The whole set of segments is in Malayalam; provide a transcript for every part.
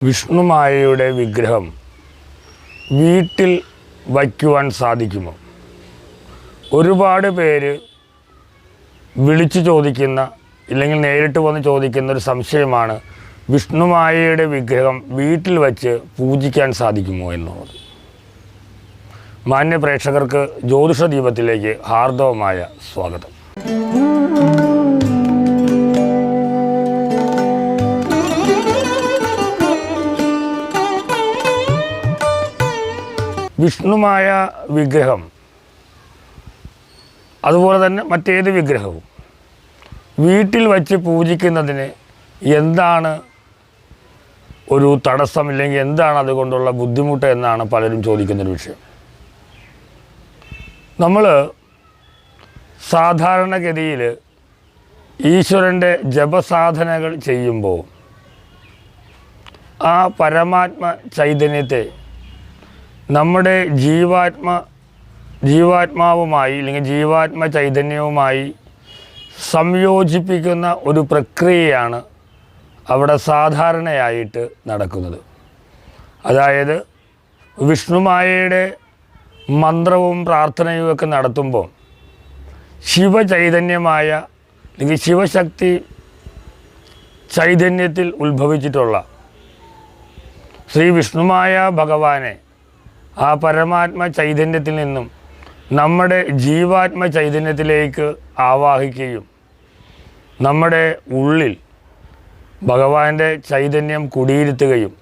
വിഷ്ണുമായയുടെ വിഗ്രഹം വീട്ടിൽ വയ്ക്കുവാൻ സാധിക്കുമോ? ഒരുപാട് പേര് വിളിച്ചു ചോദിക്കുന്ന ഇല്ലെങ്കിൽ നേരിട്ട് വന്ന് ചോദിക്കുന്ന ഒരു സംശയമാണ് വിഷ്ണുമായയുടെ വിഗ്രഹം വീട്ടിൽ വച്ച് പൂജിക്കാൻ സാധിക്കുമോ എന്നുള്ളത്. മാന്യ പ്രേക്ഷകർക്ക് ജ്യോതിഷ ദീപത്തിലേക്ക് ഹാർദവമായ സ്വാഗതം. വിഷ്ണുമായ വിഗ്രഹം അതുപോലെ തന്നെ മറ്റേത് വിഗ്രഹവും വീട്ടിൽ വച്ച് പൂജിക്കുന്നതിന് എന്താണ് ഒരു തടസ്സം, ഇല്ലെങ്കിൽ എന്താണ് അതുകൊണ്ടുള്ള ബുദ്ധിമുട്ട് എന്നാണ് പലരും ചോദിക്കുന്നൊരു വിഷയം. നമ്മൾ സാധാരണഗതിയിൽ ഈശ്വരൻ്റെ ജപസാധനകൾ ചെയ്യുമ്പോൾ ആ പരമാത്മ ചൈതന്യത്തെ നമ്മുടെ ജീവാത്മാവുമായി അല്ലെങ്കിൽ ജീവാത്മ ചൈതന്യവുമായി സംയോജിപ്പിക്കുന്ന ഒരു പ്രക്രിയയാണ് അവിടെ സാധാരണയായിട്ട് നടക്കുന്നത്. അതായത് വിഷ്ണുമായയുടെ മന്ത്രവും പ്രാർത്ഥനയും ഒക്കെ നടത്തുമ്പോൾ ശിവചൈതന്യമായ അല്ലെങ്കിൽ ശിവശക്തി ചൈതന്യത്തിൽ ഉത്ഭവിച്ചിട്ടുള്ള ശ്രീ വിഷ്ണുമായ ഭഗവാനെ ആ പരമാത്മ ചൈതന്യത്തിൽ നിന്നും നമ്മുടെ ജീവാത്മ ചൈതന്യത്തിലേക്ക് ആവാഹിക്കുകയും നമ്മുടെ ഉള്ളിൽ ഭഗവാന്റെ ചൈതന്യം കുടിയിരുത്തുകയും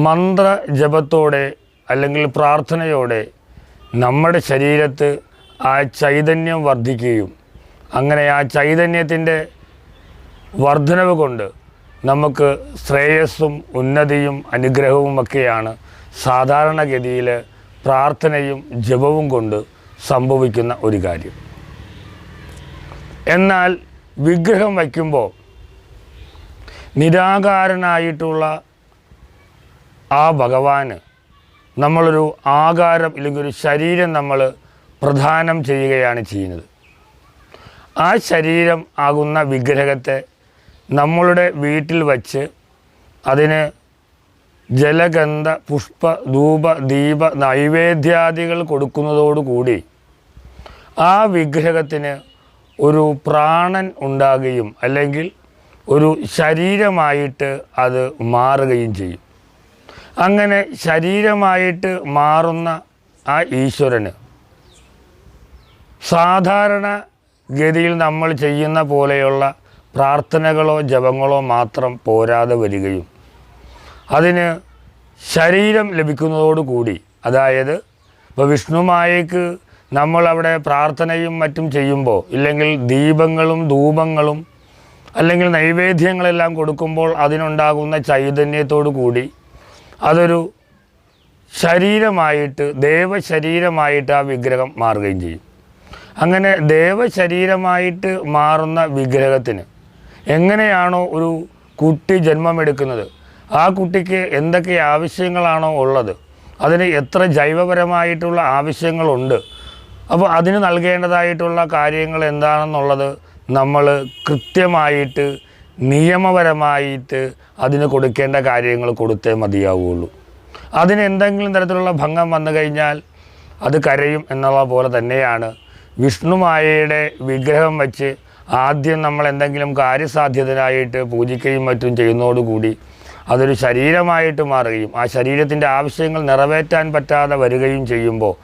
മന്ത്രജപത്തോടെ അല്ലെങ്കിൽ പ്രാർത്ഥനയോടെ നമ്മുടെ ശരീരത്ത് ആ ചൈതന്യം വർദ്ധിക്കുകയും അങ്ങനെ ആ ചൈതന്യത്തിൻ്റെ വർധനവ് കൊണ്ട് നമുക്ക് ശ്രേയസ്സും ഉന്നതിയും അനുഗ്രഹവും ഒക്കെയാണ് സാധാരണഗതിയിൽ പ്രാർത്ഥനയും ജപവും കൊണ്ട് സംഭവിക്കുന്ന ഒരു കാര്യം. എന്നാൽ വിഗ്രഹം വയ്ക്കുമ്പോൾ നിരാകാരനായിട്ടുള്ള ആ ഭഗവാന് നമ്മളൊരു ആകാരം ഇല്ലെങ്കിൽ ഒരു ശരീരം നമ്മൾ പ്രദാനം ചെയ്യുകയാണ് ചെയ്യുന്നത്. ആ ശരീരം ആകുന്ന വിഗ്രഹത്തെ നമ്മളുടെ വീട്ടിൽ വച്ച് അതിന് ജലഗന്ധ പുഷ്പ ധൂപ ദീപ നൈവേദ്യാദികൾ കൊടുക്കുന്നതോടുകൂടി ആ വിഗ്രഹത്തിന് ഒരു പ്രാണൻ ഉണ്ടാകുകയും അല്ലെങ്കിൽ ഒരു ശരീരമായിട്ട് അത് മാറുകയും ചെയ്യും. അങ്ങനെ ശരീരമായിട്ട് മാറുന്ന ആ ഈശ്വരന് സാധാരണ ഗതിയിൽ നമ്മൾ ചെയ്യുന്ന പോലെയുള്ള പ്രാർത്ഥനകളോ ജപങ്ങളോ മാത്രം പോരാതെ വരികയും അതിന് ശരീരം ലഭിക്കുന്നതോടുകൂടി, അതായത് ഇപ്പോൾ വിഷ്ണുമായയ്ക്ക് നമ്മളവിടെ പ്രാർത്ഥനയും മറ്റും ചെയ്യുമ്പോൾ ഇല്ലെങ്കിൽ ദീപങ്ങളും ധൂപങ്ങളും അല്ലെങ്കിൽ നൈവേദ്യങ്ങളെല്ലാം കൊടുക്കുമ്പോൾ അതിനുണ്ടാകുന്ന ചൈതന്യത്തോടു കൂടി അതൊരു ശരീരമായിട്ട് ദേവശരീരമായിട്ട് ആ വിഗ്രഹം മാറുകയും ചെയ്യും. അങ്ങനെ ദേവശരീരമായിട്ട് മാറുന്ന വിഗ്രഹത്തിന് എങ്ങനെയാണോ ഒരു കുട്ടി ജന്മമെടുക്കുന്നത്, ആ കുട്ടിക്ക് എന്തൊക്കെ ആവശ്യങ്ങളാണോ ഉള്ളത്, അതിന് എത്ര ജൈവപരമായിട്ടുള്ള ആവശ്യങ്ങളുണ്ട്, അപ്പോൾ അതിന് നൽകേണ്ടതായിട്ടുള്ള കാര്യങ്ങൾ എന്താണെന്നുള്ളത് നമ്മൾ കൃത്യമായിട്ട് നിയമപരമായിട്ട് അതിന് കൊടുക്കേണ്ട കാര്യങ്ങൾ കൊടുത്തേ മതിയാവുകയുള്ളൂ. അതിന് എന്തെങ്കിലും തരത്തിലുള്ള ഭംഗം വന്നു കഴിഞ്ഞാൽ അത് കരയും എന്നുള്ള പോലെ തന്നെയാണ് വിഷ്ണുമായയുടെ വിഗ്രഹം വച്ച് ആദ്യം നമ്മൾ എന്തെങ്കിലും കാര്യസാധ്യതനായിട്ട് പൂജിക്കുകയും മറ്റും ചെയ്യുന്നതോടുകൂടി അതൊരു ശരീരമായിട്ട് മാറുകയും ആ ശരീരത്തിൻ്റെ ആവശ്യങ്ങൾ നിറവേറ്റാൻ പറ്റാതെ വരികയും ചെയ്യുമ്പോൾ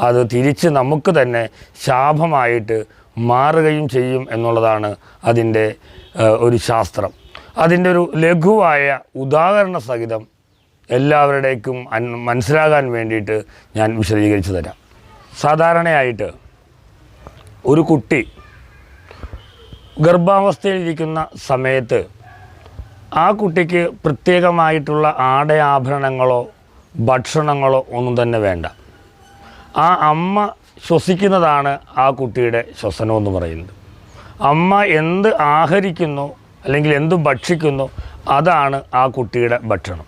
അത് തിരിച്ച് നമുക്ക് തന്നെ ശാപമായിട്ട് മാറുകയും ചെയ്യും എന്നുള്ളതാണ് അതിൻ്റെ ഒരു ശാസ്ത്രം. അതിൻ്റെ ഒരു ലഘുവായ ഉദാഹരണ സഹിതം എല്ലാവരുടേക്കും മനസ്സിലാകാൻ വേണ്ടിയിട്ട് ഞാൻ വിശദീകരിച്ചു തരാം. സാധാരണയായിട്ട് ഒരു കുട്ടി ഗർഭാവസ്ഥയിലിരിക്കുന്ന സമയത്ത് ആ കുട്ടിക്ക് പ്രത്യേകമായിട്ടുള്ള ആടയാഭരണങ്ങളോ ഭക്ഷണങ്ങളോ ഒന്നും തന്നെ വേണ്ട. ആ അമ്മ ശ്വസിക്കുന്നതാണ് ആ കുട്ടിയുടെ ശ്വസനമെന്ന് പറയുന്നത്. അമ്മ എന്ത് ആഹരിക്കുന്നു അല്ലെങ്കിൽ എന്ത് ഭക്ഷിക്കുന്നു അതാണ് ആ കുട്ടിയുടെ ഭക്ഷണം.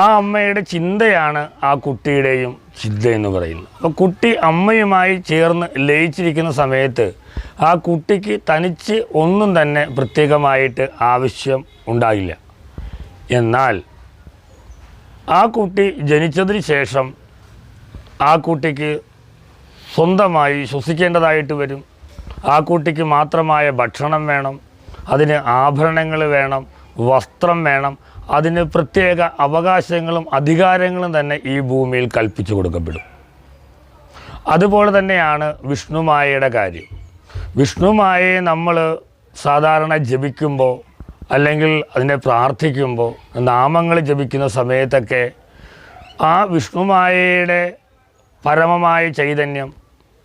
ആ അമ്മയുടെ ചിന്തയാണ് ആ കുട്ടിയുടെയും ചിന്ത എന്ന് പറയുന്നത്. അപ്പോൾ കുട്ടി അമ്മയുമായി ചേർന്ന് ലയിച്ചിരിക്കുന്ന സമയത്ത് ആ കുട്ടിക്ക് തനിച്ച് ഒന്നും തന്നെ പ്രത്യേകമായിട്ട് ആവശ്യം ഉണ്ടാകില്ല. എന്നാൽ ആ കുട്ടി ജനിച്ചതിന് ശേഷം ആ കുട്ടിക്ക് സ്വന്തമായി ശ്വസിക്കേണ്ടതായിട്ട് വരും. ആ കുട്ടിക്ക് മാത്രമായ ഭക്ഷണം വേണം, അതിന് ആഭരണങ്ങൾ വേണം, വസ്ത്രം വേണം, അതിന് പ്രത്യേക അവകാശങ്ങളും അധികാരങ്ങളും തന്നെ ഈ ഭൂമിയിൽ കൽപ്പിച്ചു കൊടുക്കപ്പെടും. അതുപോലെ തന്നെയാണ് വിഷ്ണുമായയുടെ കാര്യം. വിഷ്ണുമായയെ നമ്മൾ സാധാരണ ജപിക്കുമ്പോൾ അല്ലെങ്കിൽ അതിനെ പ്രാർത്ഥിക്കുമ്പോൾ നാമങ്ങൾ ജപിക്കുന്ന സമയത്തൊക്കെ ആ വിഷ്ണുമായയുടെ പരമമായ ചൈതന്യം,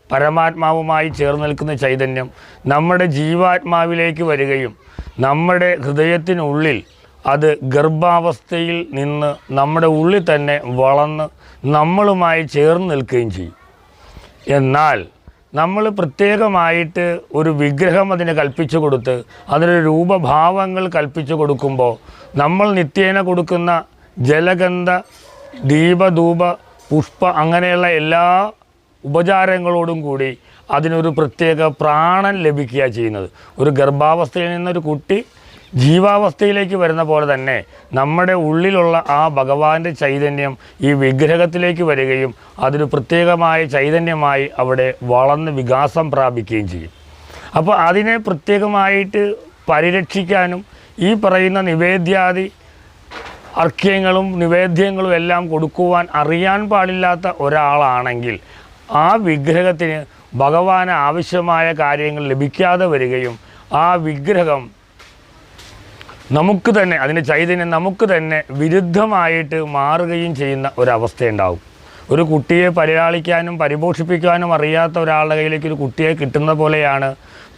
പരമാത്മാവുമായി ചേർന്ന് നിൽക്കുന്ന ചൈതന്യം നമ്മുടെ ജീവാത്മാവിലേക്ക് വരികയും നമ്മുടെ ഹൃദയത്തിനുള്ളിൽ അത് ഗർഭാവസ്ഥയിൽ നിന്ന് നമ്മുടെ ഉള്ളിൽ തന്നെ വളർന്ന് നമ്മളുമായി ചേർന്ന് നിൽക്കുകയും ചെയ്യും. എന്നാൽ നമ്മൾ പ്രത്യേകമായിട്ട് ഒരു വിഗ്രഹം അതിന് കൽപ്പിച്ചു കൊടുത്ത് അതിന് രൂപഭാവങ്ങൾ കൽപ്പിച്ചു കൊടുക്കുമ്പോൾ നമ്മൾ നിത്യേന കൊടുക്കുന്ന ജലഗന്ധ, ദീപധൂപ, പുഷ്പ അങ്ങനെയുള്ള എല്ലാ ഉപചാരങ്ങളോടും കൂടി അതിനൊരു പ്രത്യേക പ്രാണൻ ലഭിക്കുക ചെയ്യുന്നത്. ഒരു ഗർഭാവസ്ഥയിൽ നിന്നൊരു കുട്ടി ജീവാവസ്ഥയിലേക്ക് വരുന്ന പോലെ തന്നെ നമ്മുടെ ഉള്ളിലുള്ള ആ ഭഗവാന്റെ ചൈതന്യം ഈ വിഗ്രഹത്തിലേക്ക് വരികയും അതൊരു പ്രത്യേകമായ ചൈതന്യമായി അവിടെ വളർന്ന് വികാസം പ്രാപിക്കുകയും ചെയ്യും. അപ്പോൾ അതിനെ പ്രത്യേകമായിട്ട് പരിരക്ഷിക്കാനും ഈ പറയുന്ന നിവേദ്യാദി അർഘ്യങ്ങളും നിവേദ്യങ്ങളും എല്ലാം കൊടുക്കുവാൻ അറിയാൻ പാടില്ലാത്ത ഒരാളാണെങ്കിൽ ആ വിഗ്രഹത്തിന് ഭഗവാന് ആവശ്യമായ കാര്യങ്ങൾ ലഭിക്കാതെ വരികയും ആ വിഗ്രഹം നമുക്ക് തന്നെ, അതിൻ്റെ ചൈതന്യം നമുക്ക് തന്നെ വിരുദ്ധമായിട്ട് മാറുകയും ചെയ്യുന്ന ഒരവസ്ഥയുണ്ടാവും. ഒരു കുട്ടിയെ പരിപാലിക്കാനും പരിപോഷിപ്പിക്കാനും അറിയാത്ത ഒരാളുടെ കയ്യിലേക്ക് ഒരു കുട്ടിയെ കിട്ടുന്ന പോലെയാണ്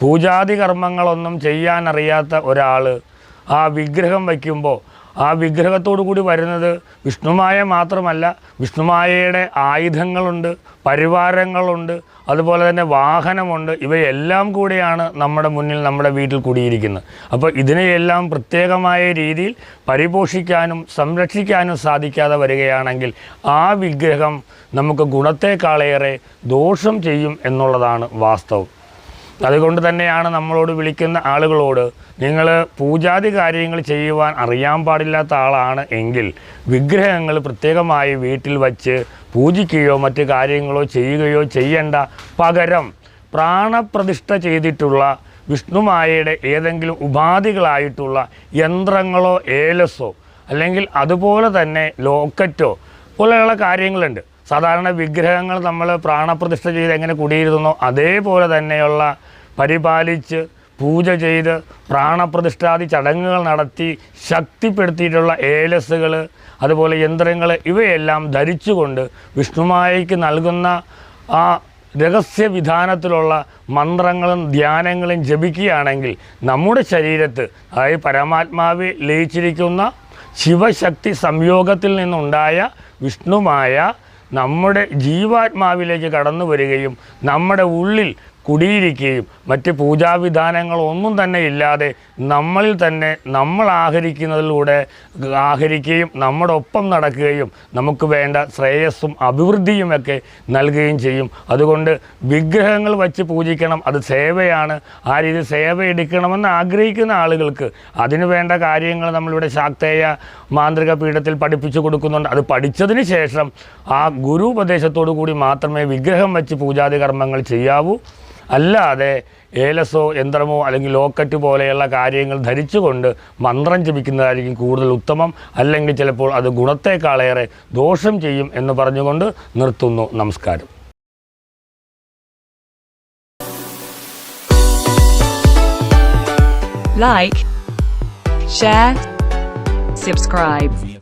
പൂജാതി കർമ്മങ്ങളൊന്നും ചെയ്യാൻ അറിയാത്ത ഒരാൾ ആ വിഗ്രഹം വയ്ക്കുമ്പോൾ ആ വിഗ്രഹത്തോടു കൂടി വരുന്നത് വിഷ്ണുമായ മാത്രമല്ല, വിഷ്ണുമായയുടെ ആയുധങ്ങളുണ്ട്, പരിവാരങ്ങളുണ്ട്, അതുപോലെ തന്നെ വാഹനമുണ്ട്. ഇവയെല്ലാം കൂടിയാണ് നമ്മുടെ മുന്നിൽ, നമ്മുടെ വീട്ടിൽ കൂടിയിരിക്കുന്നത്. അപ്പോൾ ഇതിനെയെല്ലാം പ്രത്യേകമായ രീതിയിൽ പരിപോഷിക്കാനും സംരക്ഷിക്കാനും സാധിക്കാതെ വരികയാണെങ്കിൽ ആ വിഗ്രഹം നമുക്ക് ഗുണത്തെക്കാളേറെ ദോഷം ചെയ്യും എന്നുള്ളതാണ് വാസ്തവം. അതുകൊണ്ട് തന്നെയാണ് നമ്മളോട് വിളിക്കുന്ന ആളുകളോട് നിങ്ങൾ പൂജാതി കാര്യങ്ങൾ ചെയ്യുവാൻ അറിയാൻ പാടില്ലാത്ത ആളാണ് എങ്കിൽ വിഗ്രഹങ്ങൾ പ്രത്യേകമായി വീട്ടിൽ വച്ച് പൂജിക്കുകയോ മറ്റ് കാര്യങ്ങളോ ചെയ്യുകയോ ചെയ്യേണ്ട. പകരം പ്രാണപ്രതിഷ്ഠ ചെയ്തിട്ടുള്ള വിഷ്ണുമായയുടെ ഏതെങ്കിലും ഉപാധികളായിട്ടുള്ള യന്ത്രങ്ങളോ ഏലസോ അല്ലെങ്കിൽ അതുപോലെ തന്നെ ലോക്കറ്റോ പോലെയുള്ള കാര്യങ്ങളുണ്ട്. സാധാരണ വിഗ്രഹങ്ങൾ നമ്മൾ പ്രാണപ്രതിഷ്ഠ ചെയ്ത് എങ്ങനെ കുടിയിരുന്നോ അതേപോലെ തന്നെയുള്ള പരിപാലിച്ച് പൂജ ചെയ്ത് പ്രാണപ്രതിഷ്ഠാദി ചടങ്ങുകൾ നടത്തി ശക്തിപ്പെടുത്തിയിട്ടുള്ള ഏലസുകൾ, അതുപോലെ യന്ത്രങ്ങൾ, ഇവയെല്ലാം ധരിച്ചുകൊണ്ട് വിഷ്ണുമായയ്ക്ക് നൽകുന്ന ആ രഹസ്യവിധാനത്തിലുള്ള മന്ത്രങ്ങളും ധ്യാനങ്ങളും ജപിക്കുകയാണെങ്കിൽ നമ്മുടെ ശരീരത്ത്, അതായത് പരമാത്മാവിൽ ലയിച്ചിരിക്കുന്ന ശിവശക്തി സംയോഗത്തിൽ നിന്നുണ്ടായ വിഷ്ണുമായ നമ്മുടെ ജീവാത്മാവിലേക്ക് കടന്നു വരികയും നമ്മുടെ ഉള്ളിൽ കുടിയിരിക്കുകയും മറ്റ് പൂജാവിധാനങ്ങളൊന്നും തന്നെ ഇല്ലാതെ നമ്മളിൽ തന്നെ നമ്മൾ ആഹരിക്കുന്നതിലൂടെ ആഹരിക്കുകയും നമ്മുടെ ഒപ്പം നടക്കുകയും നമുക്ക് വേണ്ട ശ്രേയസ്സും അഭിവൃദ്ധിയുമൊക്കെ നൽകുകയും ചെയ്യും. അതുകൊണ്ട് വിഗ്രഹങ്ങൾ വച്ച് പൂജിക്കണം, അത് സേവയാണ്. ആ രീതി സേവ എടുക്കണമെന്ന് ആഗ്രഹിക്കുന്ന ആളുകൾക്ക് അതിനു വേണ്ട കാര്യങ്ങൾ നമ്മളിവിടെ ശാക്തേയ മാന്ത്രിക പീഠത്തിൽ പഠിപ്പിച്ചു കൊടുക്കുന്നുണ്ട്. അത് പഠിച്ചതിന് ശേഷം ആ ഗുരു ഉപദേശത്തോടു കൂടി മാത്രമേ വിഗ്രഹം വച്ച് പൂജാതി കർമ്മങ്ങൾ ചെയ്യാവൂ. അല്ലാതെ ഏലസോ യന്ത്രമോ അല്ലെങ്കിൽ ലോക്കറ്റ് പോലെയുള്ള കാര്യങ്ങൾ ധരിച്ചുകൊണ്ട് മന്ത്രം ജപിക്കുന്നതായിരിക്കും കൂടുതൽ ഉത്തമം. അല്ലെങ്കിൽ ചിലപ്പോൾ അത് ഗുണത്തെക്കാളേറെ ദോഷം ചെയ്യും എന്ന് പറഞ്ഞുകൊണ്ട് നിർത്തുന്നു. നമസ്കാരം. Like, share, subscribe.